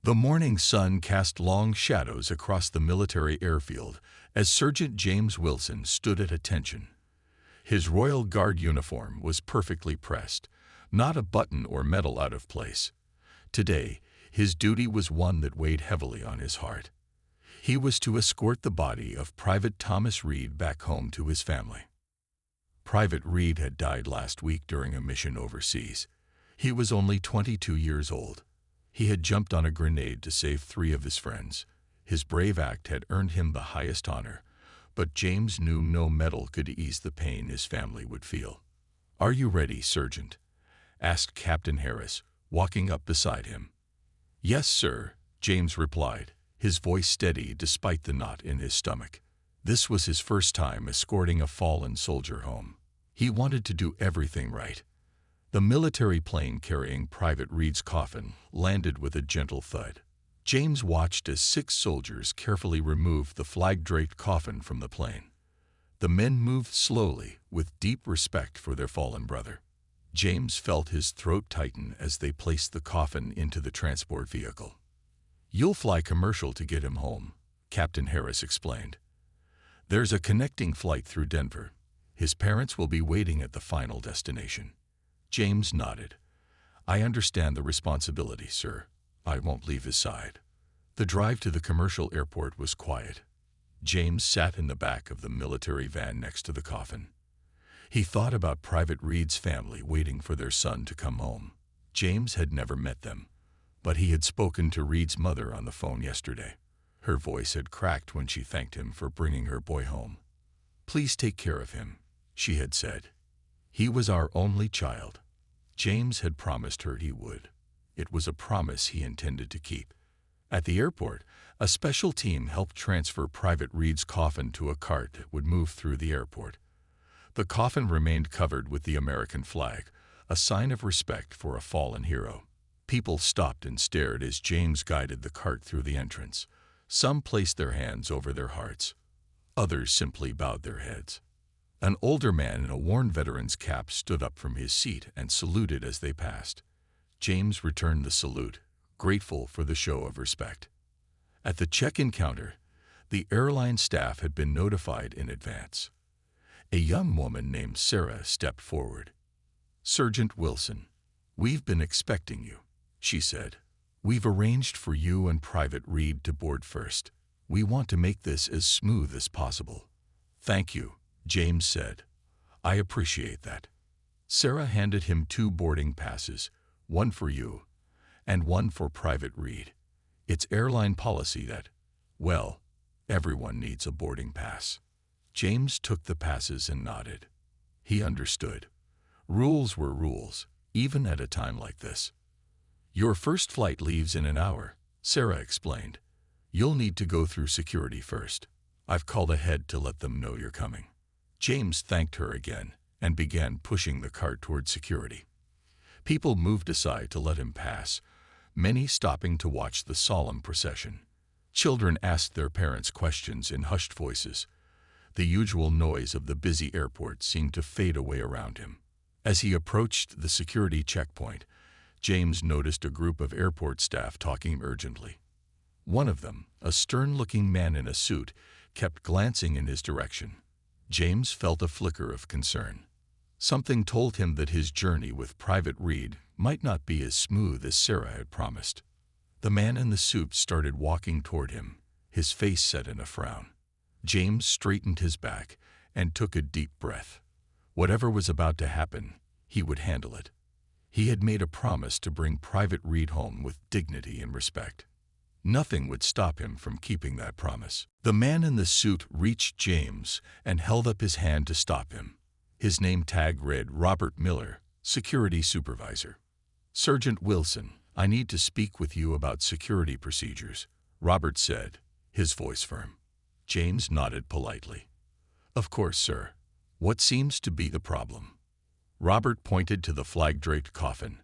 The morning sun cast long shadows across the military airfield as Sergeant James Wilson stood at attention. His Royal Guard uniform was perfectly pressed, not a button or medal out of place. Today, his duty was one that weighed heavily on his heart. He was to escort the body of Private Thomas Reed back home to his family. Private Reed had died last week during a mission overseas. He was only 22 years old. He had jumped on a grenade to save 3 of his friends. His brave act had earned him the highest honor, but James knew no medal could ease the pain his family would feel. "Are you ready, Sergeant?" asked Captain Harris, walking up beside him. "Yes, sir," James replied, his voice steady despite the knot in his stomach. This was his first time escorting a fallen soldier home. He wanted to do everything right. The military plane carrying Private Reed's coffin landed with a gentle thud. James watched as 6 soldiers carefully removed the flag-draped coffin from the plane. The men moved slowly, with deep respect for their fallen brother. James felt his throat tighten as they placed the coffin into the transport vehicle. "You'll fly commercial to get him home," Captain Harris explained. "There's a connecting flight through Denver. His parents will be waiting at the final destination." James nodded. "I understand the responsibility, sir. I won't leave his side." The drive to the commercial airport was quiet. James sat in the back of the military van next to the coffin. He thought about Private Reed's family waiting for their son to come home. James had never met them, but he had spoken to Reed's mother on the phone yesterday. Her voice had cracked when she thanked him for bringing her boy home. "Please take care of him," she had said. "He was our only child." James had promised her he would. It was a promise he intended to keep. At the airport, a special team helped transfer Private Reed's coffin to a cart that would move through the airport. The coffin remained covered with the American flag, a sign of respect for a fallen hero. People stopped and stared as James guided the cart through the entrance. Some placed their hands over their hearts. Others simply bowed their heads. An older man in a worn veteran's cap stood up from his seat and saluted as they passed. James returned the salute, grateful for the show of respect. At the check-in counter, the airline staff had been notified in advance. A young woman named Sarah stepped forward. "Sergeant Wilson, we've been expecting you," she said. "We've arranged for you and Private Reed to board first. We want to make this as smooth as possible." "Thank you," James said. "I appreciate that." Sarah handed him 2 boarding passes, one for you and one for Private Reed. It's airline policy that, well, everyone needs a boarding pass. James took the passes and nodded. He understood. Rules were rules, even at a time like this. "Your first flight leaves in an hour," Sarah explained. "You'll need to go through security first. I've called ahead to let them know you're coming." James thanked her again and began pushing the cart toward security. People moved aside to let him pass, many stopping to watch the solemn procession. Children asked their parents questions in hushed voices. The usual noise of the busy airport seemed to fade away around him. As he approached the security checkpoint, James noticed a group of airport staff talking urgently. One of them, a stern-looking man in a suit, kept glancing in his direction. James felt a flicker of concern. Something told him that his journey with Private Reed might not be as smooth as Sarah had promised. The man in the suit started walking toward him, his face set in a frown. James straightened his back and took a deep breath. Whatever was about to happen, he would handle it. He had made a promise to bring Private Reed home with dignity and respect. Nothing would stop him from keeping that promise. The man in the suit reached James and held up his hand to stop him. His name tag read Robert Miller, Security Supervisor. "Sergeant Wilson, I need to speak with you about security procedures," Robert said, his voice firm. James nodded politely. "Of course, sir. What seems to be the problem?" Robert pointed to the flag-draped coffin.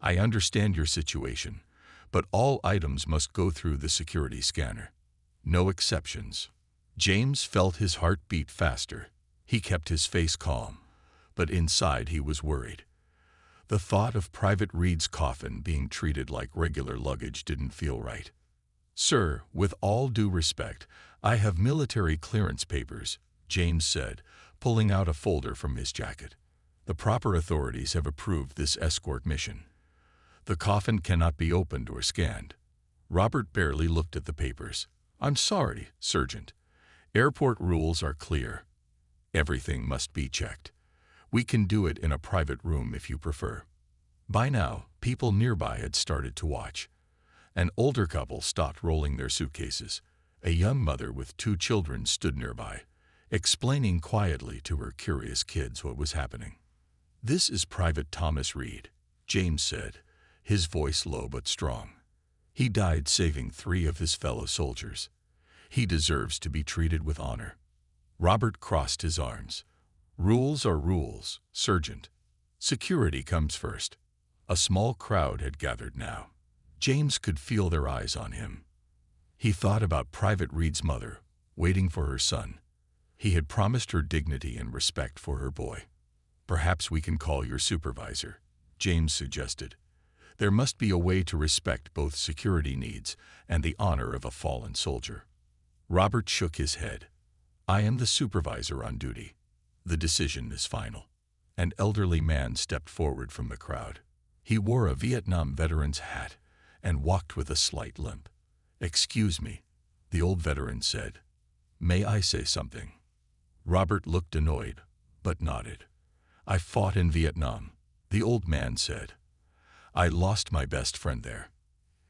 "I understand your situation, but all items must go through the security scanner. No exceptions." James felt his heart beat faster. He kept his face calm, but inside he was worried. The thought of Private Reed's coffin being treated like regular luggage didn't feel right. "Sir, with all due respect, I have military clearance papers," James said, pulling out a folder from his jacket. "The proper authorities have approved this escort mission. The coffin cannot be opened or scanned." Robert barely looked at the papers. "I'm sorry, Sergeant. Airport rules are clear. Everything must be checked. We can do it in a private room if you prefer." By now, people nearby had started to watch. An older couple stopped rolling their suitcases. A young mother with 2 children stood nearby, explaining quietly to her curious kids what was happening. "This is Private Thomas Reed," James said, his voice low but strong. "He died saving 3 of his fellow soldiers. He deserves to be treated with honor." Robert crossed his arms. "Rules are rules, Sergeant. Security comes first." A small crowd had gathered now. James could feel their eyes on him. He thought about Private Reed's mother, waiting for her son. He had promised her dignity and respect for her boy. "Perhaps we can call your supervisor," James suggested. "There must be a way to respect both security needs and the honor of a fallen soldier." Robert shook his head. "I am the supervisor on duty. The decision is final." An elderly man stepped forward from the crowd. He wore a Vietnam veteran's hat and walked with a slight limp. "Excuse me," the old veteran said. "May I say something?" Robert looked annoyed, but nodded. "I fought in Vietnam," the old man said. "I lost my best friend there.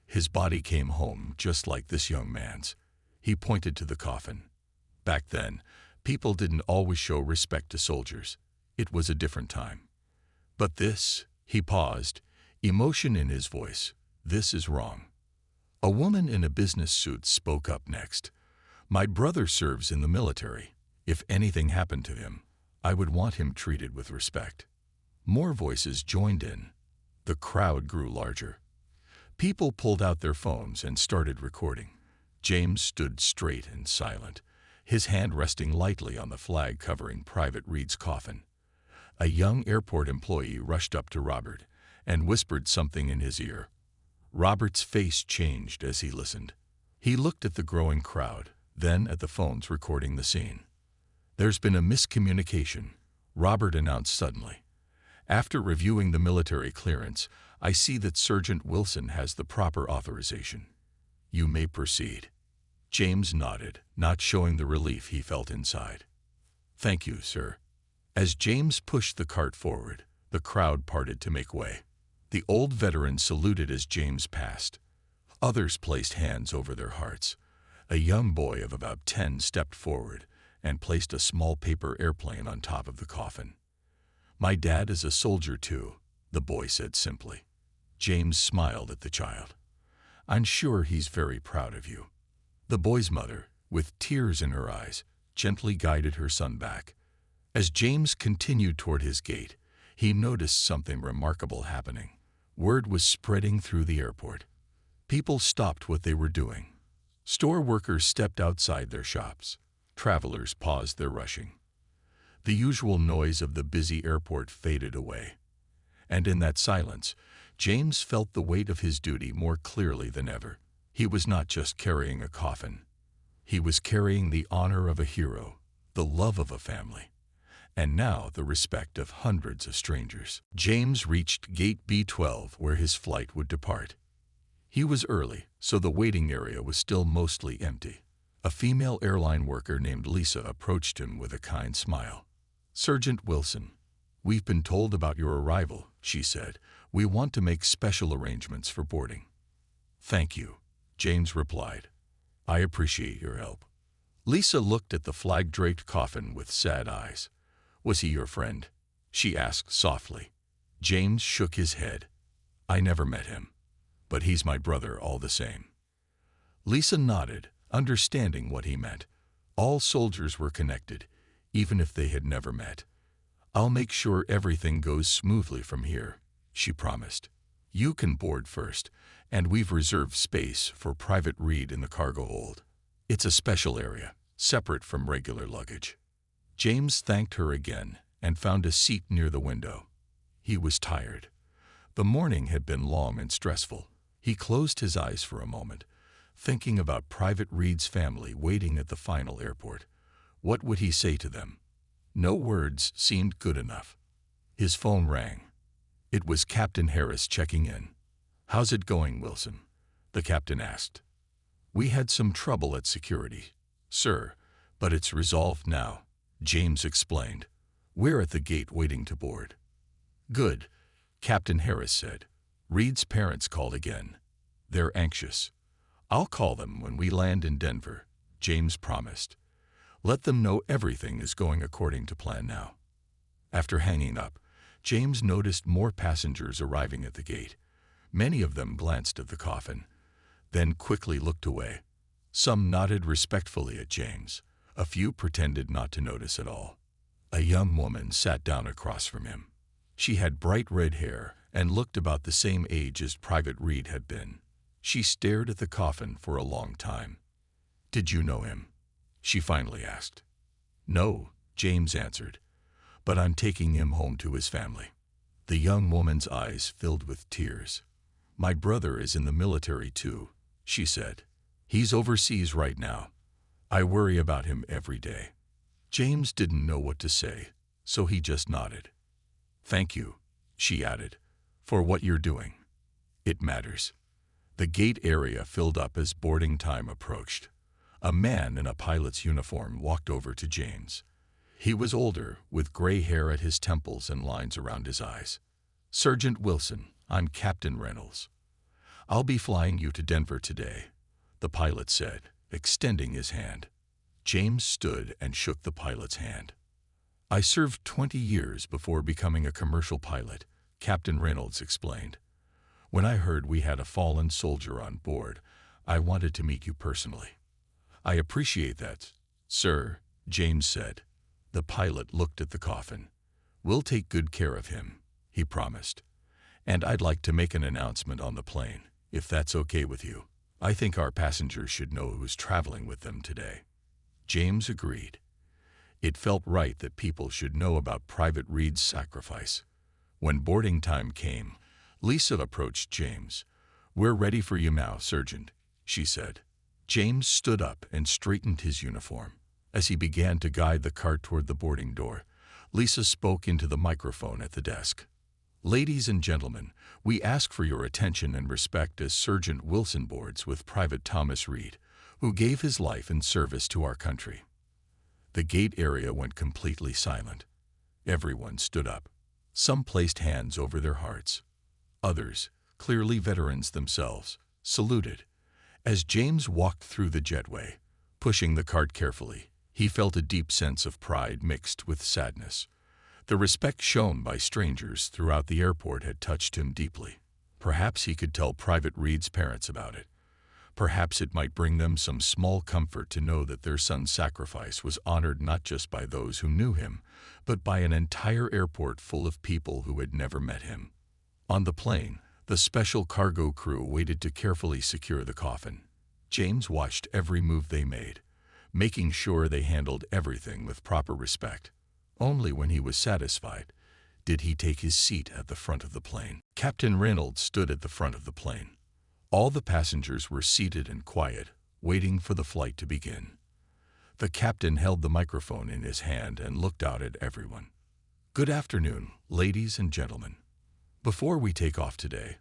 His body came home just like this young man's." He pointed to the coffin. "Back then, people didn't always show respect to soldiers. It was a different time. But this," he paused, emotion in his voice, "this is wrong." A woman in a business suit spoke up next. "My brother serves in the military. If anything happened to him, I would want him treated with respect." More voices joined in. The crowd grew larger. People pulled out their phones and started recording. James stood straight and silent, his hand resting lightly on the flag covering Private Reed's coffin. A young airport employee rushed up to Robert and whispered something in his ear. Robert's face changed as he listened. He looked at the growing crowd, then at the phones recording the scene. "There's been a miscommunication," Robert announced suddenly. "After reviewing the military clearance, I see that Sergeant Wilson has the proper authorization. You may proceed." James nodded, not showing the relief he felt inside. "Thank you, sir." As James pushed the cart forward, the crowd parted to make way. The old veteran saluted as James passed. Others placed hands over their hearts. A young boy of about 10 stepped forward and placed a small paper airplane on top of the coffin. "My dad is a soldier too," the boy said simply. James smiled at the child. "I'm sure he's very proud of you." The boy's mother, with tears in her eyes, gently guided her son back. As James continued toward his gate, he noticed something remarkable happening. Word was spreading through the airport. People stopped what they were doing. Store workers stepped outside their shops. Travelers paused their rushing. The usual noise of the busy airport faded away. And in that silence, James felt the weight of his duty more clearly than ever. He was not just carrying a coffin. He was carrying the honor of a hero, the love of a family, and now the respect of hundreds of strangers. James reached Gate B12 where his flight would depart. He was early, so the waiting area was still mostly empty. A female airline worker named Lisa approached him with a kind smile. "Sergeant Wilson, we've been told about your arrival," she said. "We want to make special arrangements for boarding." "Thank you," James replied. "I appreciate your help." Lisa looked at the flag-draped coffin with sad eyes. "Was he your friend?" she asked softly. James shook his head. "I never met him, but he's my brother all the same." Lisa nodded, understanding what he meant. All soldiers were connected, even if they had never met. "I'll make sure everything goes smoothly from here," she promised. "You can board first, and we've reserved space for Private Reed in the cargo hold. It's a special area, separate from regular luggage." James thanked her again and found a seat near the window. He was tired. The morning had been long and stressful. He closed his eyes for a moment, thinking about Private Reed's family waiting at the final airport. What would he say to them? No words seemed good enough. His phone rang. It was Captain Harris checking in. "How's it going, Wilson?" the captain asked. "We had some trouble at security, sir, but it's resolved now," James explained. "We're at the gate waiting to board." "Good," Captain Harris said. "Reed's parents called again. They're anxious." "I'll call them when we land in Denver," James promised. "Let them know everything is going according to plan now." After hanging up, James noticed more passengers arriving at the gate. Many of them glanced at the coffin, then quickly looked away. Some nodded respectfully at James. A few pretended not to notice at all. A young woman sat down across from him. She had bright red hair and looked about the same age as Private Reed had been. She stared at the coffin for a long time. "Did you know him?" she finally asked. "No," James answered, "but I'm taking him home to his family." The young woman's eyes filled with tears. "My brother is in the military too," she said. "He's overseas right now. I worry about him every day." James didn't know what to say, so he just nodded. "Thank you," she added, "for what you're doing. It matters." The gate area filled up as boarding time approached. A man in a pilot's uniform walked over to James. He was older, with gray hair at his temples and lines around his eyes. "Sergeant Wilson, I'm Captain Reynolds. I'll be flying you to Denver today," the pilot said, extending his hand. James stood and shook the pilot's hand. "I served 20 years before becoming a commercial pilot," Captain Reynolds explained. "When I heard we had a fallen soldier on board, I wanted to meet you personally." "I appreciate that, sir," James said. The pilot looked at the coffin. "We'll take good care of him," he promised. "And I'd like to make an announcement on the plane, if that's okay with you. I think our passengers should know who's traveling with them today." James agreed. It felt right that people should know about Private Reed's sacrifice. When boarding time came, Lisa approached James. "We're ready for you now, Sergeant," she said. James stood up and straightened his uniform. As he began to guide the cart toward the boarding door, Lisa spoke into the microphone at the desk. "Ladies and gentlemen, we ask for your attention and respect as Sergeant Wilson boards with Private Thomas Reed, who gave his life in service to our country." The gate area went completely silent. Everyone stood up. Some placed hands over their hearts. Others, clearly veterans themselves, saluted. As James walked through the jetway, pushing the cart carefully, he felt a deep sense of pride mixed with sadness. The respect shown by strangers throughout the airport had touched him deeply. Perhaps he could tell Private Reed's parents about it. Perhaps it might bring them some small comfort to know that their son's sacrifice was honored not just by those who knew him, but by an entire airport full of people who had never met him. On the plane, the special cargo crew waited to carefully secure the coffin. James watched every move they made, making sure they handled everything with proper respect. Only when he was satisfied did he take his seat at the front of the plane. Captain Reynolds stood at the front of the plane. All the passengers were seated and quiet, waiting for the flight to begin. The captain held the microphone in his hand and looked out at everyone. "Good afternoon, ladies and gentlemen. Before we take off today,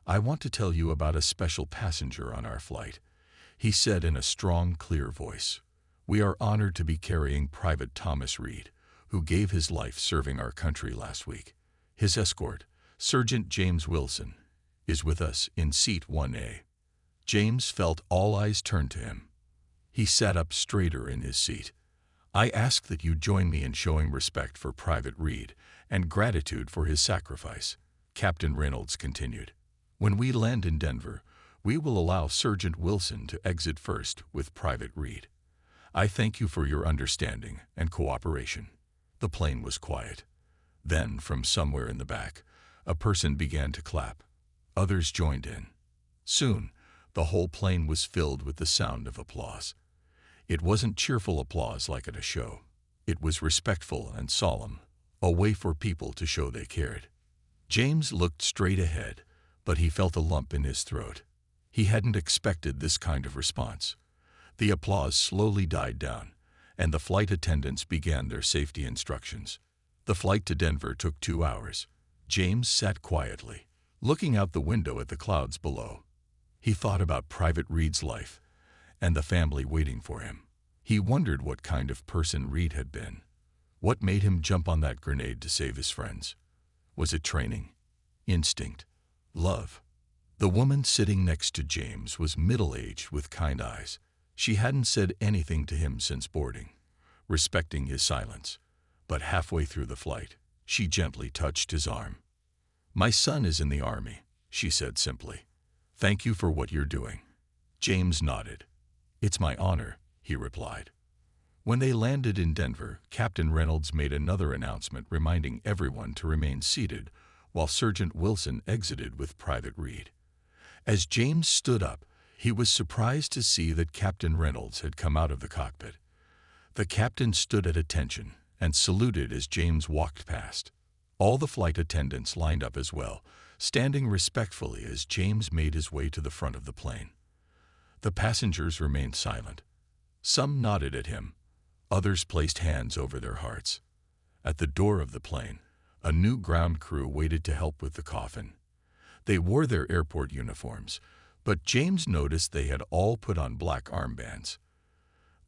I want to tell you about a special passenger on our flight," he said in a strong, clear voice. "We are honored to be carrying Private Thomas Reed, who gave his life serving our country last week. His escort, Sergeant James Wilson, is with us in seat 1A. James felt all eyes turn to him. He sat up straighter in his seat. "I ask that you join me in showing respect for Private Reed and gratitude for his sacrifice," Captain Reynolds continued. "When we land in Denver, we will allow Sergeant Wilson to exit first with Private Reed. I thank you for your understanding and cooperation." The plane was quiet. Then, from somewhere in the back, a person began to clap. Others joined in. Soon, the whole plane was filled with the sound of applause. It wasn't cheerful applause like at a show. It was respectful and solemn, a way for people to show they cared. James looked straight ahead, but he felt a lump in his throat. He hadn't expected this kind of response. The applause slowly died down, and the flight attendants began their safety instructions. The flight to Denver took 2 hours. James sat quietly, looking out the window at the clouds below. He thought about Private Reed's life and the family waiting for him. He wondered what kind of person Reed had been. What made him jump on that grenade to save his friends? Was it training? Instinct? Love? The woman sitting next to James was middle-aged with kind eyes. She hadn't said anything to him since boarding, respecting his silence. But halfway through the flight, she gently touched his arm. "My son is in the Army," she said simply. "Thank you for what you're doing." James nodded. "It's my honor," he replied. When they landed in Denver, Captain Reynolds made another announcement reminding everyone to remain seated while Sergeant Wilson exited with Private Reed. As James stood up, he was surprised to see that Captain Reynolds had come out of the cockpit. The captain stood at attention and saluted as James walked past. All the flight attendants lined up as well, standing respectfully as James made his way to the front of the plane. The passengers remained silent. Some nodded at him. Others placed hands over their hearts. At the door of the plane, a new ground crew waited to help with the coffin. They wore their airport uniforms, but James noticed they had all put on black armbands.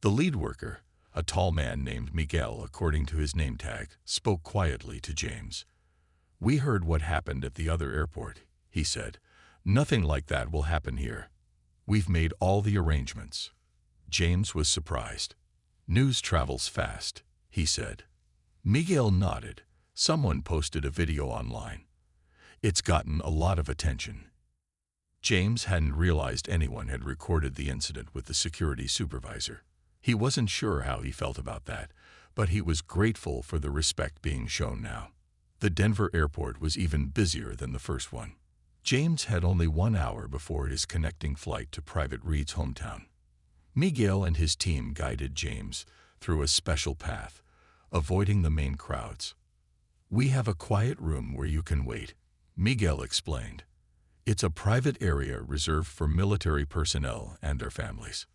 The lead worker, a tall man named Miguel according to his name tag, spoke quietly to James. "We heard what happened at the other airport," he said. "Nothing like that will happen here. We've made all the arrangements." James was surprised. "News travels fast," he said. Miguel nodded. "Someone posted a video online. It's gotten a lot of attention." James hadn't realized anyone had recorded the incident with the security supervisor. He wasn't sure how he felt about that, but he was grateful for the respect being shown now. The Denver airport was even busier than the first one. James had only 1 hour before his connecting flight to Private Reed's hometown. Miguel and his team guided James through a special path, avoiding the main crowds. "We have a quiet room where you can wait," Miguel explained. "It's a private area reserved for military personnel and their families."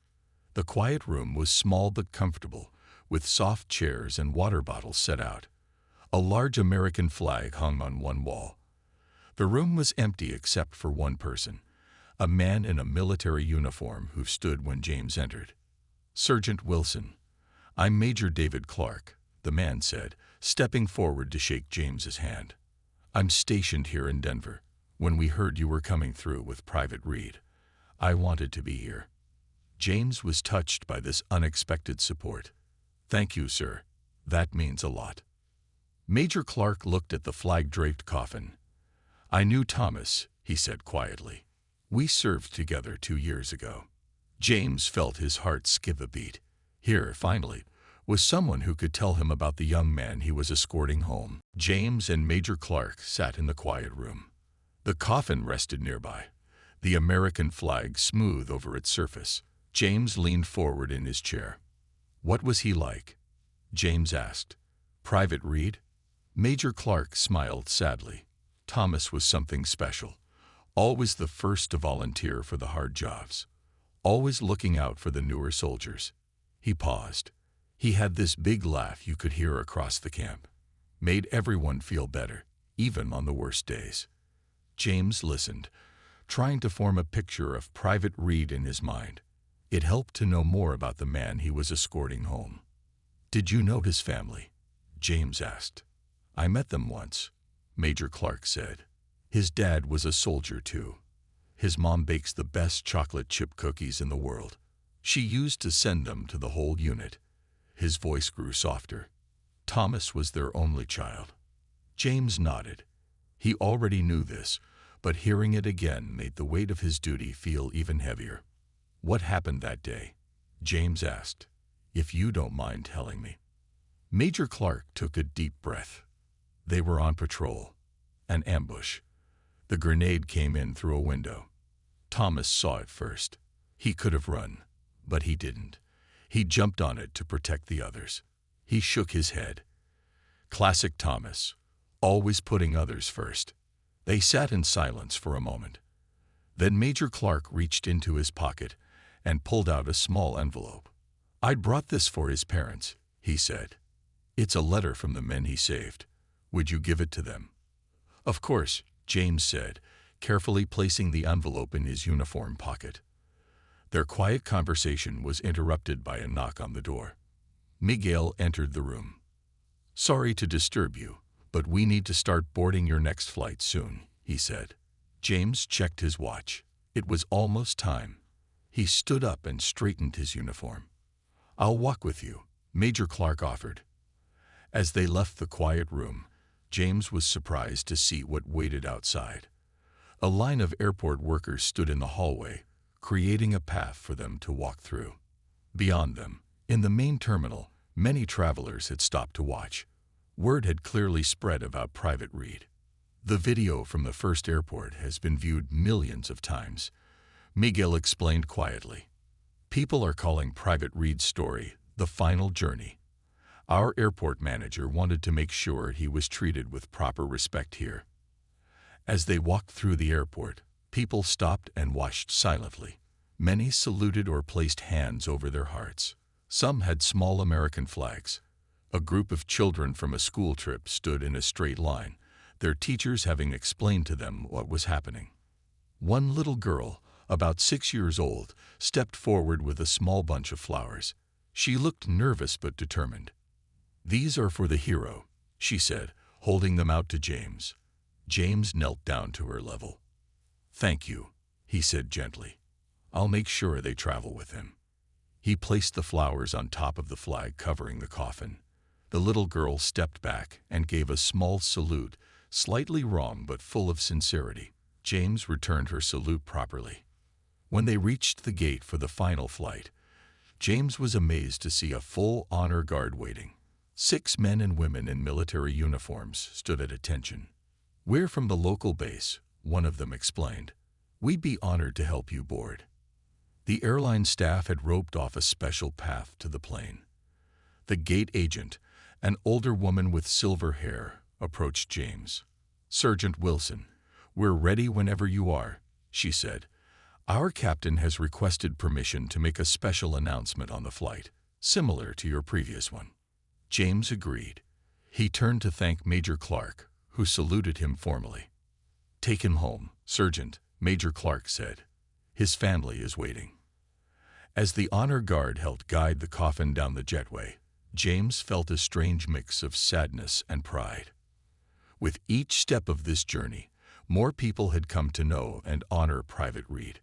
The quiet room was small but comfortable, with soft chairs and water bottles set out. A large American flag hung on one wall. The room was empty except for one person, a man in a military uniform who stood when James entered. "Sergeant Wilson, I'm Major David Clark," the man said, stepping forward to shake James's hand. "I'm stationed here in Denver. When we heard you were coming through with Private Reed, I wanted to be here." James was touched by this unexpected support. "Thank you, sir. That means a lot." Major Clark looked at the flag-draped coffin. "I knew Thomas," he said quietly. "We served together 2 years ago." James felt his heart skip a beat. Here, finally, was someone who could tell him about the young man he was escorting home. James and Major Clark sat in the quiet room. The coffin rested nearby, the American flag smooth over its surface. James leaned forward in his chair. "What was he like?" James asked. "Private Reed?" Major Clark smiled sadly. "Thomas was something special. Always the first to volunteer for the hard jobs. Always looking out for the newer soldiers." He paused. He had this big laugh you could hear across the camp. Made everyone feel better, even on the worst days. James listened, trying to form a picture of Private Reed in his mind. It helped to know more about the man he was escorting home. "Did you know his family?" James asked. "I met them once," Major Clark said. "His dad was a soldier too. His mom bakes the best chocolate chip cookies in the world. She used to send them to the whole unit." His voice grew softer. "Thomas was their only child." James nodded. He already knew this, but hearing it again made the weight of his duty feel even heavier. "What happened that day?" James asked. "If you don't mind telling me." Major Clark took a deep breath. They were on patrol. An ambush. The grenade came in through a window. Thomas saw it first. He could have run, but he didn't. He jumped on it to protect the others. He shook his head. Classic Thomas, always putting others first. They sat in silence for a moment. Then Major Clark reached into his pocket and pulled out a small envelope. "I brought this for his parents," he said. "It's a letter from the men he saved. Would you give it to them?" "Of course," James said, carefully placing the envelope in his uniform pocket. Their quiet conversation was interrupted by a knock on the door. Miguel entered the room. "Sorry to disturb you, but we need to start boarding your next flight soon," he said. James checked his watch. It was almost time. He stood up and straightened his uniform. "I'll walk with you," Major Clark offered. As they left the quiet room, James was surprised to see what waited outside. A line of airport workers stood in the hallway, creating a path for them to walk through. Beyond them, in the main terminal, many travelers had stopped to watch. Word had clearly spread about Private Reed. "The video from the first airport has been viewed millions of times," Miguel explained quietly. "People are calling Private Reed's story the final journey. Our airport manager wanted to make sure he was treated with proper respect here." As they walked through the airport, people stopped and watched silently. Many saluted or placed hands over their hearts. Some had small American flags. A group of children from a school trip stood in a straight line, their teachers having explained to them what was happening. One little girl, about 6 years old, stepped forward with a small bunch of flowers. She looked nervous but determined. "These are for the hero," she said, holding them out to James. James knelt down to her level. "Thank you," he said gently. "I'll make sure they travel with him." He placed the flowers on top of the flag covering the coffin. The little girl stepped back and gave a small salute, slightly wrong but full of sincerity. James returned her salute properly. When they reached the gate for the final flight, James was amazed to see a full honor guard waiting. 6 men and women in military uniforms stood at attention. "We're from the local base," one of them explained. "We'd be honored to help you board." The airline staff had roped off a special path to the plane. The gate agent, an older woman with silver hair, approached James. "Sergeant Wilson, we're ready whenever you are," she said. "Our captain has requested permission to make a special announcement on the flight, similar to your previous one." James agreed. He turned to thank Major Clark, who saluted him formally. "Take him home, Sergeant," Major Clark said. "His family is waiting." As the honor guard helped guide the coffin down the jetway, James felt a strange mix of sadness and pride. With each step of this journey, more people had come to know and honor Private Reed.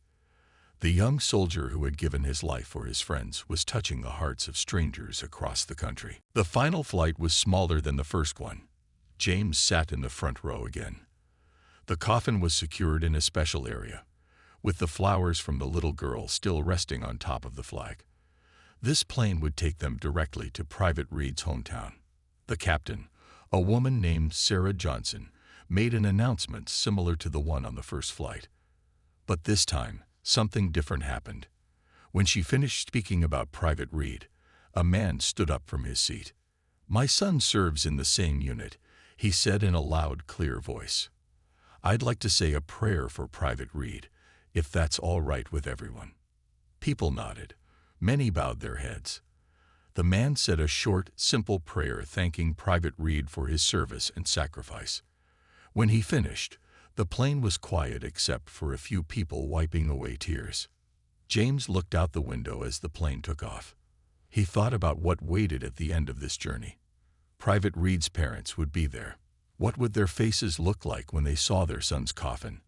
The young soldier who had given his life for his friends was touching the hearts of strangers across the country. The final flight was smaller than the first one. James sat in the front row again. The coffin was secured in a special area, with the flowers from the little girl still resting on top of the flag. This plane would take them directly to Private Reed's hometown. The captain, a woman named Sarah Johnson, made an announcement similar to the one on the first flight. But this time, something different happened. When she finished speaking about Private Reed, a man stood up from his seat. "My son serves in the same unit," he said in a loud, clear voice. "I'd like to say a prayer for Private Reed, if that's all right with everyone." People nodded. Many bowed their heads. The man said a short, simple prayer thanking Private Reed for his service and sacrifice. When he finished, the plane was quiet except for a few people wiping away tears. James looked out the window as the plane took off. He thought about what waited at the end of this journey. Private Reed's parents would be there. What would their faces look like when they saw their son's coffin?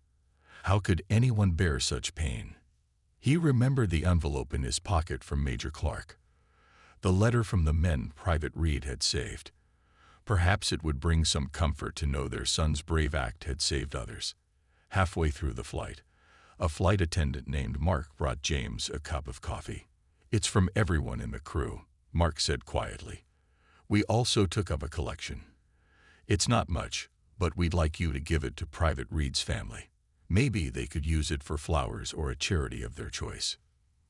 How could anyone bear such pain? He remembered the envelope in his pocket from Major Clark. The letter from the men Private Reed had saved. Perhaps it would bring some comfort to know their son's brave act had saved others. Halfway through the flight, a flight attendant named Mark brought James a cup of coffee. "It's from everyone in the crew," Mark said quietly. "We also took up a collection. It's not much, but we'd like you to give it to Private Reed's family. Maybe they could use it for flowers or a charity of their choice."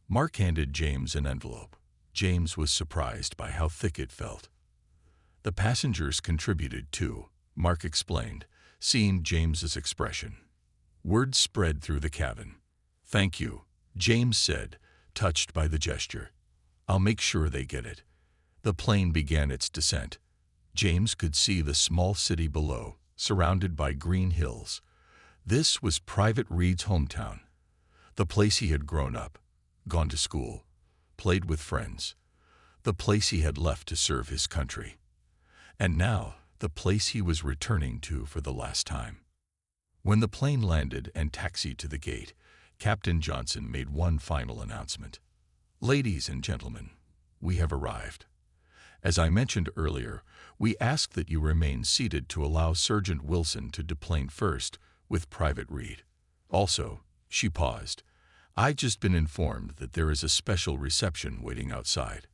Mark handed James an envelope. James was surprised by how thick it felt. "The passengers contributed too," Mark explained, seeing James's expression. Word spread through the cabin. "Thank you," James said, touched by the gesture. "I'll make sure they get it." The plane began its descent. James could see the small city below, surrounded by green hills. This was Private Reed's hometown, the place he had grown up, gone to school, played with friends, the place he had left to serve his country. And now, the place he was returning to for the last time. When the plane landed and taxied to the gate, Captain Johnson made one final announcement. "Ladies and gentlemen, we have arrived. As I mentioned earlier, we ask that you remain seated to allow Sergeant Wilson to deplane first with Private Reed. Also," she paused, "I've just been informed that there is a special reception waiting outside.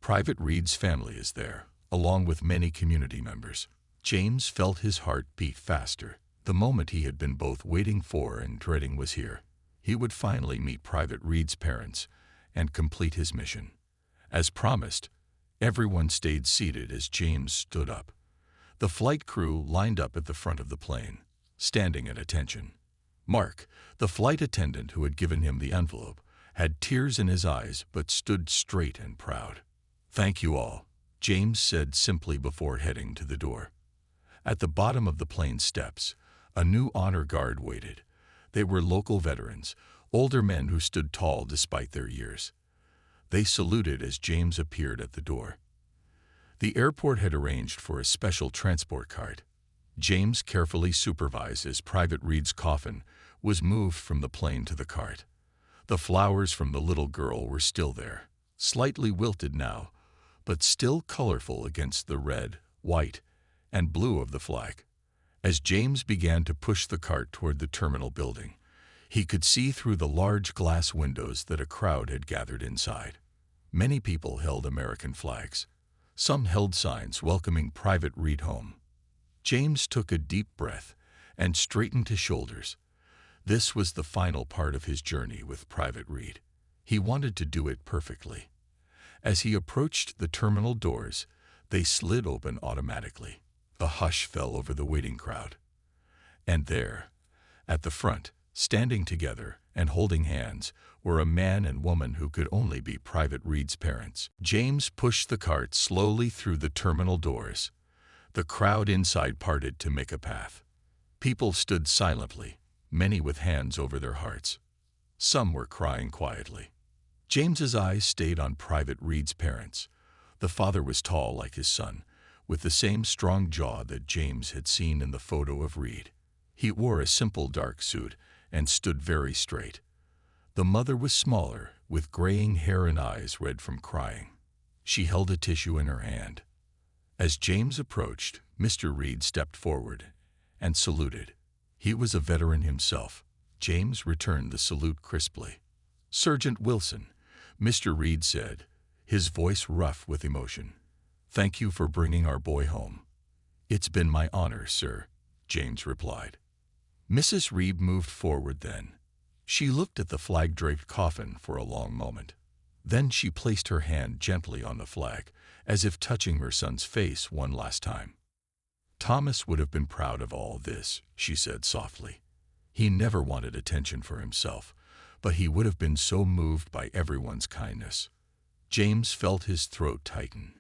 Private Reed's family is there, along with many community members." James felt his heart beat faster. The moment he had been both waiting for and dreading was here. He would finally meet Private Reed's parents and complete his mission. As promised, everyone stayed seated as James stood up. The flight crew lined up at the front of the plane, standing at attention. Mark, the flight attendant who had given him the envelope, had tears in his eyes but stood straight and proud. "Thank you all," James said simply before heading to the door. At the bottom of the plane steps, a new honor guard waited. They were local veterans, older men who stood tall despite their years. They saluted as James appeared at the door. The airport had arranged for a special transport cart. James carefully supervised as Private Reed's coffin was moved from the plane to the cart. The flowers from the little girl were still there, slightly wilted now, but still colorful against the red, white, and blue of the flag. As James began to push the cart toward the terminal building, he could see through the large glass windows that a crowd had gathered inside. Many people held American flags. Some held signs welcoming Private Reed home. James took a deep breath and straightened his shoulders. This was the final part of his journey with Private Reed. He wanted to do it perfectly. As he approached the terminal doors, they slid open automatically. A hush fell over the waiting crowd. And there, at the front, standing together and holding hands, were a man and woman who could only be Private Reed's parents. James pushed the cart slowly through the terminal doors. The crowd inside parted to make a path. People stood silently, many with hands over their hearts. Some were crying quietly. James's eyes stayed on Private Reed's parents. The father was tall like his son, with the same strong jaw that James had seen in the photo of Reed. He wore a simple dark suit and stood very straight. The mother was smaller, with graying hair and eyes red from crying. She held a tissue in her hand. As James approached, Mr. Reed stepped forward and saluted. He was a veteran himself. James returned the salute crisply. "Sergeant Wilson," Mr. Reed said, his voice rough with emotion. "Thank you for bringing our boy home." "It's been my honor, sir," James replied. Mrs. Reed moved forward then. She looked at the flag-draped coffin for a long moment. Then she placed her hand gently on the flag, as if touching her son's face one last time. "Thomas would have been proud of all this," she said softly. "He never wanted attention for himself, but he would have been so moved by everyone's kindness." James felt his throat tighten.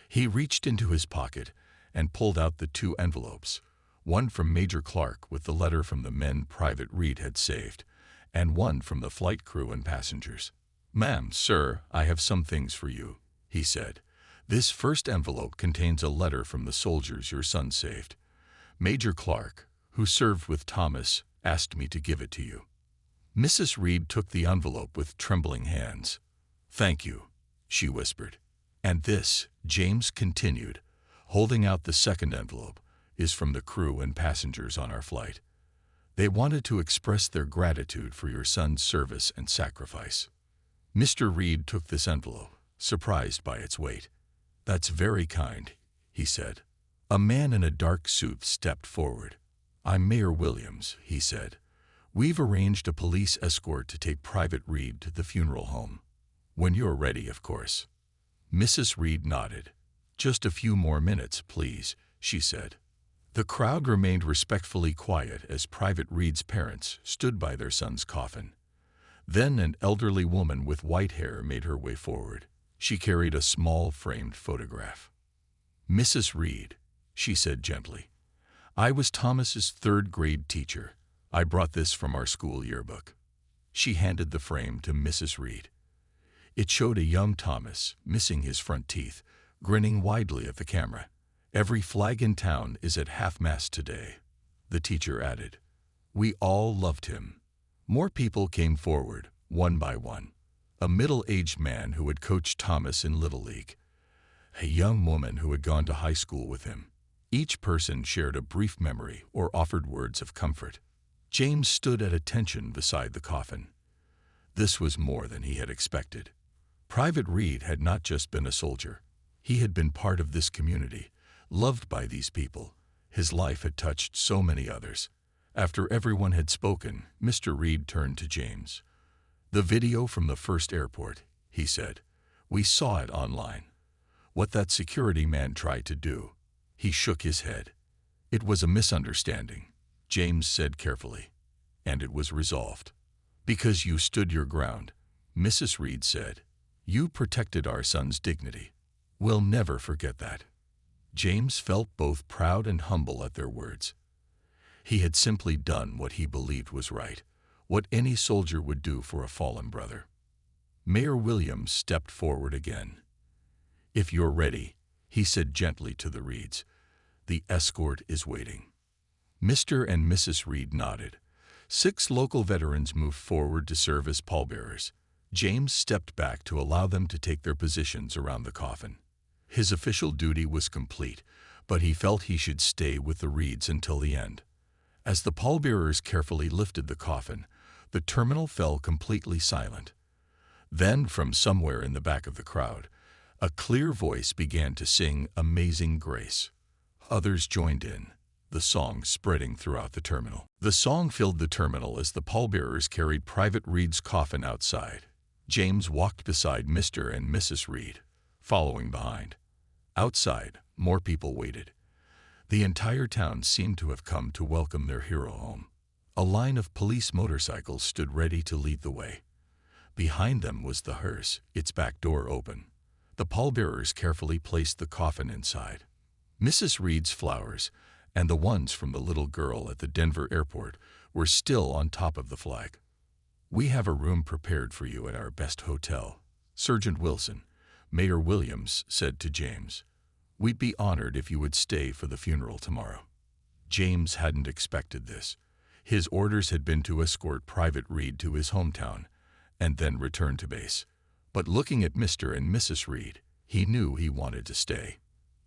He reached into his pocket and pulled out the two envelopes, one from Major Clark with the letter from the men Private Reed had saved, and one from the flight crew and passengers. "Ma'am, sir, I have some things for you," he said. "This first envelope contains a letter from the soldiers your son saved. Major Clark, who served with Thomas, asked me to give it to you." Mrs. Reed took the envelope with trembling hands. "Thank you," she whispered. "And this," James continued, holding out the second envelope, "is from the crew and passengers on our flight. They wanted to express their gratitude for your son's service and sacrifice." Mr. Reed took this envelope, surprised by its weight. "That's very kind," he said. A man in a dark suit stepped forward. "I'm Mayor Williams," he said. "We've arranged a police escort to take Private Reed to the funeral home. When you're ready, of course." Mrs. Reed nodded. "Just a few more minutes, please," she said. The crowd remained respectfully quiet as Private Reed's parents stood by their son's coffin. Then an elderly woman with white hair made her way forward. She carried a small framed photograph. "Mrs. Reed," she said gently, "I was Thomas's third-grade teacher. I brought this from our school yearbook." She handed the frame to Mrs. Reed. It showed a young Thomas, missing his front teeth, grinning widely at the camera. "Every flag in town is at half-mast today," the teacher added. "We all loved him." More people came forward, one by one. A middle-aged man who had coached Thomas in Little League. A young woman who had gone to high school with him. Each person shared a brief memory or offered words of comfort. James stood at attention beside the coffin. This was more than he had expected. Private Reed had not just been a soldier. He had been part of this community, loved by these people. His life had touched so many others. After everyone had spoken, Mr. Reed turned to James. "The video from the first airport," he said. "We saw it online. What that security man tried to do." He shook his head. "It was a misunderstanding," James said carefully, "and it was resolved. Because you stood your ground," Mrs. Reed said. "You protected our son's dignity. We'll never forget that." James felt both proud and humble at their words. He had simply done what he believed was right, what any soldier would do for a fallen brother. Mayor Williams stepped forward again. "If you're ready," he said gently to the Reeds, "the escort is waiting." Mr. and Mrs. Reed nodded. 6 local veterans moved forward to serve as pallbearers. James stepped back to allow them to take their positions around the coffin. His official duty was complete, but he felt he should stay with the Reeds until the end. As the pallbearers carefully lifted the coffin, the terminal fell completely silent. Then, from somewhere in the back of the crowd, a clear voice began to sing Amazing Grace. Others joined in, the song spreading throughout the terminal. The song filled the terminal as the pallbearers carried Private Reed's coffin outside. James walked beside Mr. and Mrs. Reed, following behind. Outside, more people waited. The entire town seemed to have come to welcome their hero home. A line of police motorcycles stood ready to lead the way. Behind them was the hearse, its back door open. The pallbearers carefully placed the coffin inside. Mrs. Reed's flowers, and the ones from the little girl at the Denver airport, were still on top of the flag. "We have a room prepared for you at our best hotel," Sergeant Wilson, Mayor Williams, said to James. "We'd be honored if you would stay for the funeral tomorrow." James hadn't expected this. His orders had been to escort Private Reed to his hometown and then return to base. But looking at Mr. and Mrs. Reed, he knew he wanted to stay.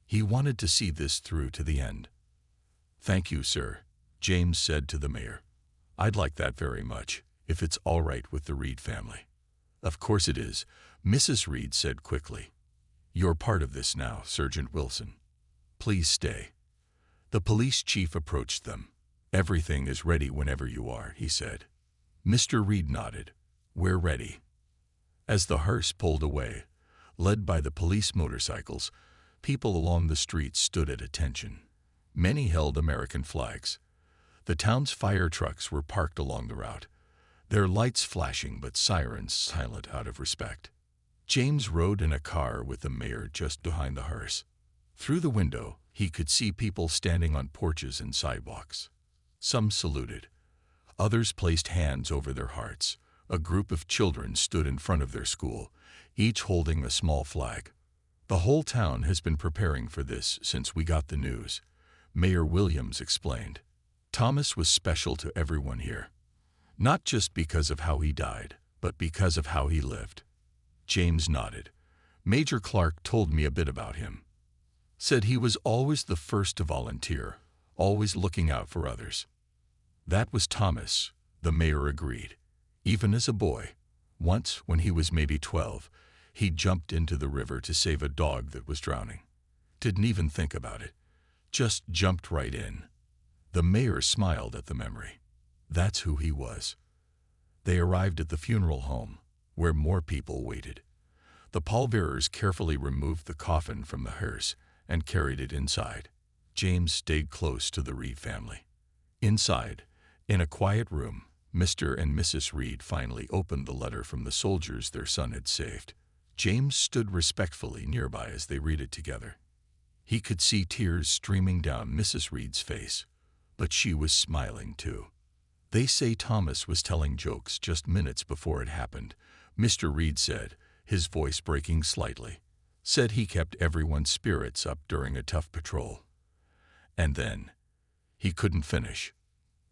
He wanted to see this through to the end. "Thank you, sir," James said to the mayor. "I'd like that very much, if it's all right with the Reed family." "Of course it is," Mrs. Reed said quickly. "You're part of this now, Sergeant Wilson. Please stay." The police chief approached them. "Everything is ready whenever you are," he said. Mr. Reed nodded. "We're ready." As the hearse pulled away, led by the police motorcycles, people along the streets stood at attention. Many held American flags. The town's fire trucks were parked along the route, their lights flashing but sirens silent out of respect. James rode in a car with the mayor just behind the hearse. Through the window, he could see people standing on porches and sidewalks. Some saluted. Others placed hands over their hearts. A group of children stood in front of their school, each holding a small flag. "The whole town has been preparing for this since we got the news," Mayor Williams explained. "Thomas was special to everyone here, not just because of how he died, but because of how he lived." James nodded. "Major Clark told me a bit about him. Said he was always the first to volunteer, always looking out for others." "That was Thomas," the mayor agreed. "Even as a boy, once when he was maybe 12, he jumped into the river to save a dog that was drowning. Didn't even think about it. Just jumped right in." The mayor smiled at the memory. That's who he was. They arrived at the funeral home, where more people waited. The pallbearers carefully removed the coffin from the hearse and carried it inside. James stayed close to the Reed family. Inside, in a quiet room, Mr. and Mrs. Reed finally opened the letter from the soldiers their son had saved. James stood respectfully nearby as they read it together. He could see tears streaming down Mrs. Reed's face, but she was smiling too. "They say Thomas was telling jokes just minutes before it happened," Mr. Reed said, his voice breaking slightly. "Said he kept everyone's spirits up during a tough patrol. And then, he couldn't finish."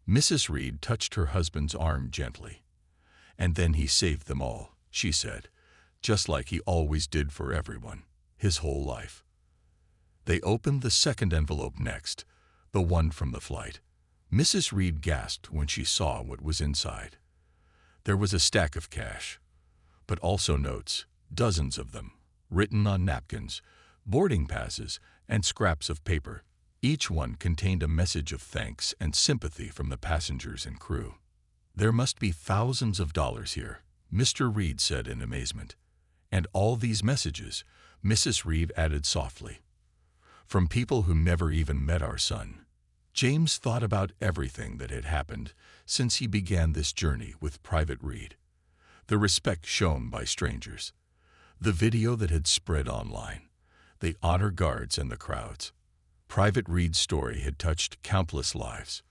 Mrs. Reed touched her husband's arm gently. "And then he saved them all," she said, "just like he always did for everyone, his whole life." They opened the second envelope next, the one from the flight. Mrs. Reed gasped when she saw what was inside. There was a stack of cash, but also notes, dozens of them, written on napkins, boarding passes, and scraps of paper. Each one contained a message of thanks and sympathy from the passengers and crew. "There must be thousands of dollars here," Mr. Reed said in amazement. "And all these messages," Mrs. Reed added softly, "from people who never even met our son." James thought about everything that had happened since he began this journey with Private Reed. The respect shown by strangers, the video that had spread online, the honor guards and the crowds. Private Reed's story had touched countless lives.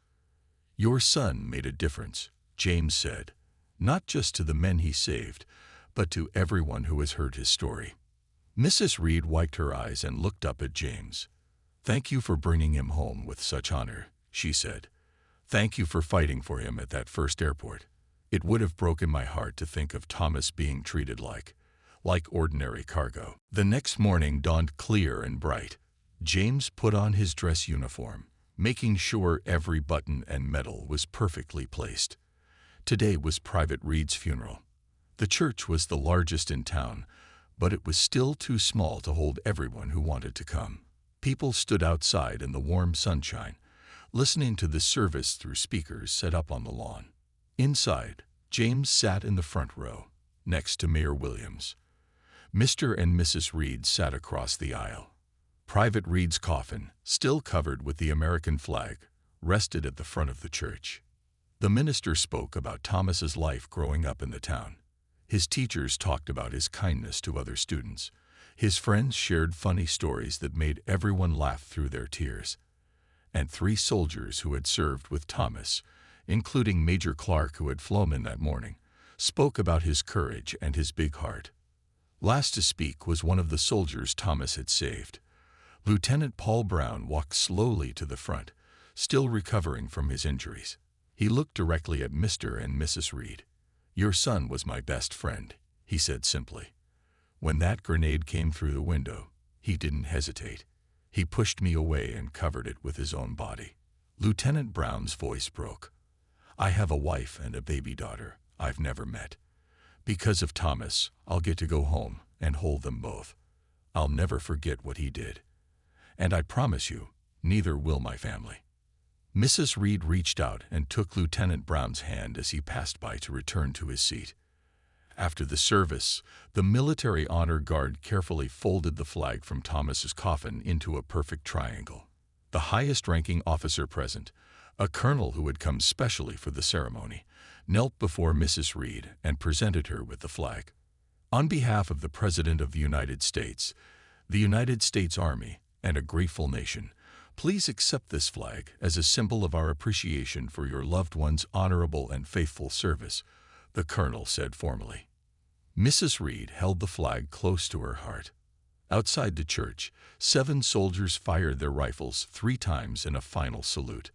"Your son made a difference," James said, "not just to the men he saved, but to everyone who has heard his story." Mrs. Reed wiped her eyes and looked up at James. "Thank you for bringing him home with such honor," she said. "Thank you for fighting for him at that first airport. It would have broken my heart to think of Thomas being treated like ordinary cargo." The next morning dawned clear and bright. James put on his dress uniform, making sure every button and medal was perfectly placed. Today was Private Reed's funeral. The church was the largest in town, but it was still too small to hold everyone who wanted to come. People stood outside in the warm sunshine, listening to the service through speakers set up on the lawn. Inside, James sat in the front row, next to Mayor Williams. Mr. and Mrs. Reed sat across the aisle. Private Reed's coffin, still covered with the American flag, rested at the front of the church. The minister spoke about Thomas's life growing up in the town. His teachers talked about his kindness to other students. His friends shared funny stories that made everyone laugh through their tears. And 3 soldiers who had served with Thomas, including Major Clark who had flown in that morning, spoke about his courage and his big heart. Last to speak was one of the soldiers Thomas had saved. Lieutenant Paul Brown walked slowly to the front, still recovering from his injuries. He looked directly at Mr. and Mrs. Reed. "Your son was my best friend," he said simply. "When that grenade came through the window, he didn't hesitate. He pushed me away and covered it with his own body." Lieutenant Brown's voice broke. "I have a wife and a baby daughter I've never met. Because of Thomas, I'll get to go home and hold them both. I'll never forget what he did. And I promise you, neither will my family." Mrs. Reed reached out and took Lieutenant Brown's hand as he passed by to return to his seat. After the service, the military honor guard carefully folded the flag from Thomas's coffin into a perfect triangle. The highest-ranking officer present, a colonel who had come specially for the ceremony, knelt before Mrs. Reed and presented her with the flag. "On behalf of the President of the United States Army, and a grateful nation, please accept this flag as a symbol of our appreciation for your loved one's honorable and faithful service," the colonel said formally. Mrs. Reed held the flag close to her heart. Outside the church, 7 soldiers fired their rifles 3 times in a final salute.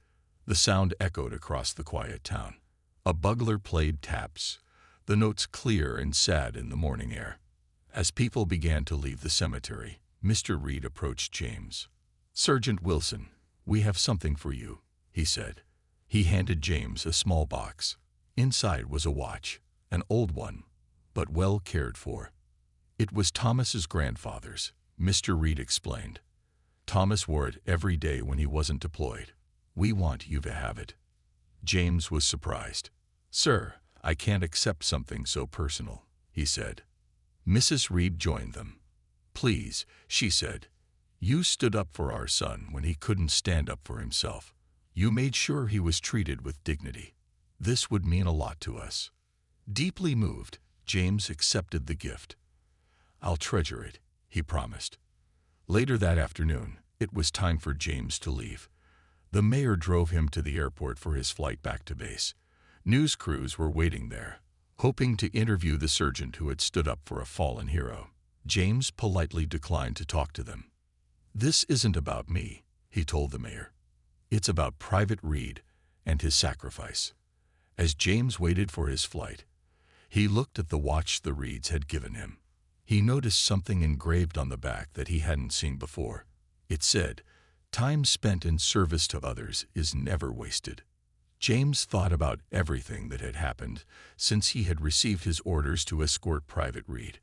The sound echoed across the quiet town. A bugler played taps, the notes clear and sad in the morning air. As people began to leave the cemetery, Mr. Reed approached James. "Sergeant Wilson, we have something for you," he said. He handed James a small box. Inside was a watch, an old one, but well cared for. "It was Thomas's grandfather's," Mr. Reed explained. "Thomas wore it every day when he wasn't deployed. We want you to have it." James was surprised. "Sir, I can't accept something so personal," he said. Mrs. Reed joined them. "Please," she said, You stood up for our son when he couldn't stand up for himself. You made sure he was treated with dignity. This would mean a lot to us." Deeply moved, James accepted the gift. "I'll treasure it," he promised. Later that afternoon, it was time for James to leave. The mayor drove him to the airport for his flight back to base. News crews were waiting there, hoping to interview the surgeon who had stood up for a fallen hero. James politely declined to talk to them. "This isn't about me," he told the mayor. "It's about Private Reed and his sacrifice." As James waited for his flight, he looked at the watch the Reeds had given him. He noticed something engraved on the back that he hadn't seen before. It said, "Time spent in service to others is never wasted." James thought about everything that had happened since he had received his orders to escort Private Reed.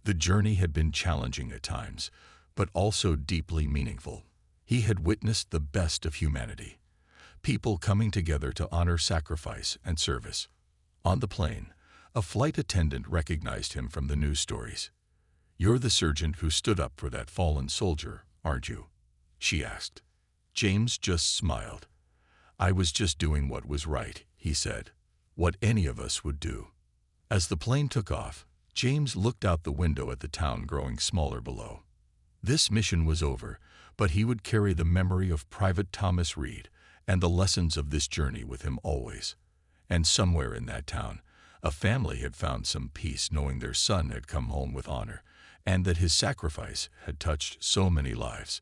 The journey had been challenging at times, but also deeply meaningful. He had witnessed the best of humanity, people coming together to honor sacrifice and service. On the plane, a flight attendant recognized him from the news stories. "You're the surgeon who stood up for that fallen soldier, aren't you?" she asked. James just smiled. "I was just doing what was right," he said, "what any of us would do." As the plane took off, James looked out the window at the town growing smaller below. This mission was over, but he would carry the memory of Private Thomas Reed and the lessons of this journey with him always. And somewhere in that town, a family had found some peace knowing their son had come home with honor, and that his sacrifice had touched so many lives.